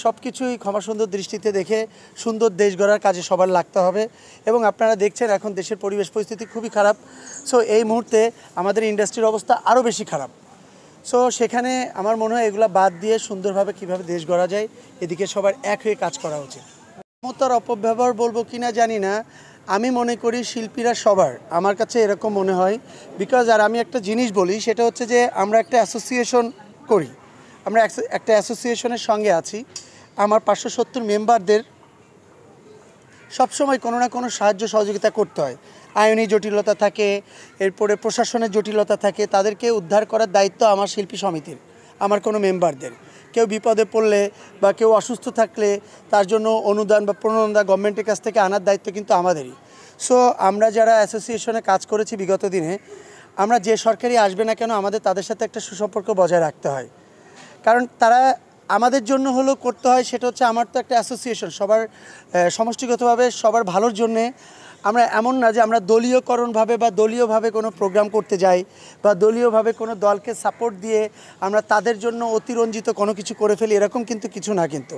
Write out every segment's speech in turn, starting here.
সব কিছুই ক্ষমা সুন্দর দৃষ্টিতে দেখে সুন্দর দেশ গড়ার কাজে সবার লাগতে হবে। এবং আপনারা দেখছেন এখন দেশের পরিবেশ পরিস্থিতি খুবই খারাপ। সো এই মুহূর্তে আমাদের ইন্ডাস্ট্রির অবস্থা আরও বেশি খারাপ। সো সেখানে আমার মনে হয় এগুলো বাদ দিয়ে সুন্দরভাবে কিভাবে দেশ গড়া যায় এদিকে সবার এক হয়ে কাজ করা উচিত। ক্ষমতার অপব্যবহার বলবো কিনা জানি না, আমি মনে করি শিল্পীরা সবার, আমার কাছে এরকম মনে হয়। বিকজ আর আমি একটা জিনিস বলি, সেটা হচ্ছে যে আমরা একটা অ্যাসোসিয়েশন করি, আমরা একটা অ্যাসোসিয়েশনের সঙ্গে আছি। আমার 570 মেম্বারদের সবসময় কোনো না কোনো সাহায্য সহযোগিতা করতে হয়। আইনি জটিলতা থাকে, এরপরে প্রশাসনের জটিলতা থাকে, তাদেরকে উদ্ধার করার দায়িত্ব আমার শিল্পী সমিতির, আমার কোনো মেম্বারদের। কেউ বিপদে পড়লে বা কেউ অসুস্থ থাকলে তার জন্য অনুদান বা প্রণোদন গভর্নমেন্টের কাছ থেকে আনার দায়িত্ব কিন্তু আমাদেরই। সো আমরা যারা অ্যাসোসিয়েশনে কাজ করেছি বিগত দিনে, আমরা যে সরকারই আসবে না কেন আমাদের তাদের সাথে একটা সুসম্পর্ক বজায় রাখতে হয়। কারণ তারা আমাদের জন্য হলেও করতে হয়, সেটা হচ্ছে আমার তো একটা অ্যাসোসিয়েশন, সবার সমষ্টিগতভাবে সবার ভালোর জন্যে। আমরা এমন না যে আমরা দলীয়করণভাবে বা দলীয়ভাবে কোনো প্রোগ্রাম করতে যাই বা দলীয়ভাবে কোনো দলকে সাপোর্ট দিয়ে আমরা তাদের জন্য অতিরঞ্জিত কোনো কিছু করে ফেলি, এরকম কিন্তু কিছু না। কিন্তু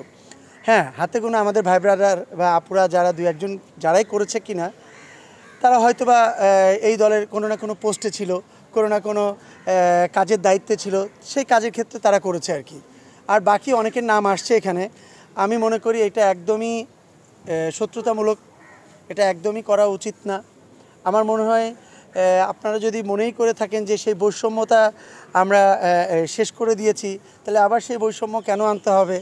হ্যাঁ, হাতে গোনা আমাদের ভাই ব্রাদার বা আপুরা যারা দু একজন যারাই করেছে কিনা, তারা হয়তো বা এই দলের কোনো না কোনো পোস্টে ছিল, কোনো না কোনো কাজের দায়িত্বে ছিল, সেই কাজের ক্ষেত্রে তারা করেছে আর কি। আর বাকি অনেকের নাম আসছে এখানে, আমি মনে করি এটা একদমই শত্রুতামূলক, এটা একদমই করা উচিত না। আমার মনে হয় আপনারা যদি মনেই করে থাকেন যে সেই বৈষম্যতা আমরা শেষ করে দিয়েছি, তাহলে আবার সেই বৈষম্য কেন আনতে হবে?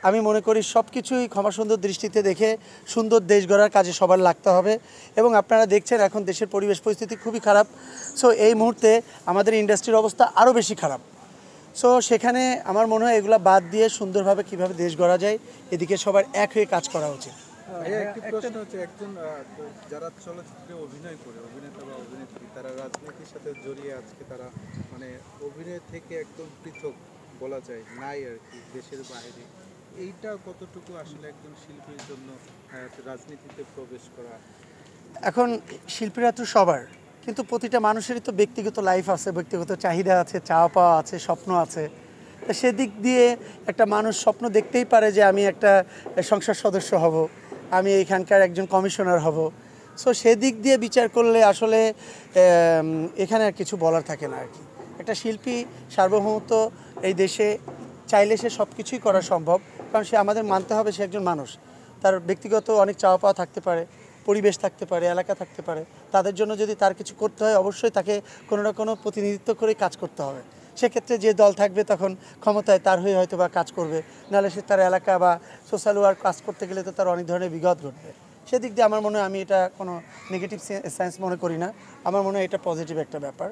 আমি মনে করি সব কিছুই ক্ষমা সুন্দর দৃষ্টিতে দেখে সুন্দর দেশ গড়ার কাজে সবার লাগতে হবে। এবং আপনারা দেখছেন এখন দেশের পরিবেশ পরিস্থিতি খুবই খারাপ। সো এই মুহূর্তে আমাদের ইন্ডাস্ট্রির অবস্থা আরও বেশি খারাপ। সো সেখানে আমার মনে হয় এগুলো বাদ দিয়ে সুন্দরভাবে কিভাবে দেশ গড়া যায় এদিকে সবার এক হয়ে কাজ করা উচিত। একটি প্রশ্ন হচ্ছে, একজন যারা চলচ্চিত্রে অভিনয় করে, অভিনেতা বা অভিনেত্রী, তারা রাজনীতির সাথে জড়িয়ে আজকে তারা মানে অভিনয় থেকে একদম পৃথক বলা যায় নাই আর কি, দেশের বাইরে। এইটা কতটুকু আসলে একজন শিল্পীর জন্য রাজনীতিতে প্রবেশ করা? এখন শিল্পীরা তো সবার, কিন্তু প্রতিটা মানুষেরই তো ব্যক্তিগত লাইফ আছে, ব্যক্তিগত চাহিদা আছে, চাওয়া পাওয়া আছে, স্বপ্ন আছে। তো সেদিক দিয়ে একটা মানুষ স্বপ্ন দেখতেই পারে যে আমি একটা সংসদ সদস্য হব, আমি এখানকার একজন কমিশনার হব। সো সেদিক দিয়ে বিচার করলে আসলে এখানে আর কিছু বলার থাকে না আর কি। একটা শিল্পী সার্বভৌমত্ব এই দেশে চাইলে সে সব কিছুই করা সম্ভব, কারণ সে আমাদের মানতে হবে সে একজন মানুষ। তার ব্যক্তিগত অনেক চাওয়া পাওয়া থাকতে পারে, পরিবেশ থাকতে পারে, এলাকা থাকতে পারে। তাদের জন্য যদি তার কিছু করতে হয়, অবশ্যই তাকে কোনো না কোনো প্রতিনিধিত্ব করে কাজ করতে হবে। সেক্ষেত্রে যে দল থাকবে তখন ক্ষমতায়, তার হয়ে হয়তো বা কাজ করবে, নাহলে সে তার এলাকা বা সোশ্যাল ওয়ার্ক কাজ করতে গেলে তো তার অনেক ধরনের বিঘাত ঘটবে। সেদিক দিয়ে আমার মনে হয় আমি এটা কোনো নেগেটিভ সেন্স মনে করি না, আমার মনে হয় এটা পজিটিভ একটা ব্যাপার।